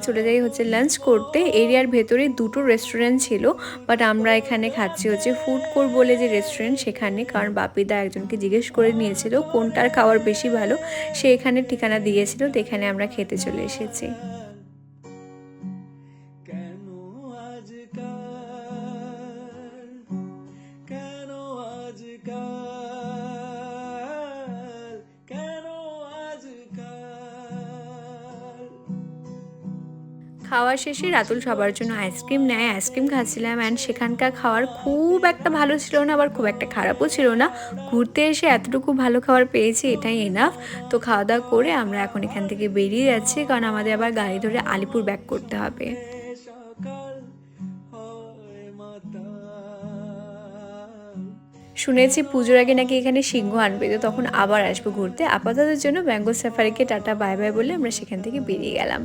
চলে যাই হচ্ছে লাঞ্চ করতে। এরিয়ার ভেতরে দুটো রেস্টুরেন্ট ছিল, বাট আমরা এখানে খাচ্ছি হচ্ছে ফুড কোর্ট বলে যে রেস্টুরেন্ট সেখানে, কারণ বাপিদা একজনকে জিজ্ঞেস করে নিয়েছিল কোনটার খাবার বেশি ভালো, সে এখানে ঠিকানা দিয়েছিল, তো এখানে আমরা খেতে চলে এসেছি। খাওয়া শেষে রাতুল সবার জন্য আইসক্রিম নেয়, আইসক্রিম খাচ্ছিলাম। অ্যান্ড সেখানকার খাবার খুব একটা ভালো ছিল না, আবার খুব একটা খারাপও ছিল না। ঘুরতে এসে এতটুকু ভালো খাবার পেয়েছি, এটাই এনাফ। তো খাওয়া দাওয়া করে আমরা এখন এখান থেকে বেরিয়ে যাচ্ছি, কারণ আমাদের আবার গাড়ি ধরে আলিপুর ব্যাক করতে হবে। শুনেছি পুজোর আগে নাকি এখানে সিংহ আনবে, তো তখন আবার আসবো ঘুরতে। আপাততের জন্য বেঙ্গল সাফারিকে টাটা বাই বাই বলে আমরা সেখান থেকে বেরিয়ে গেলাম।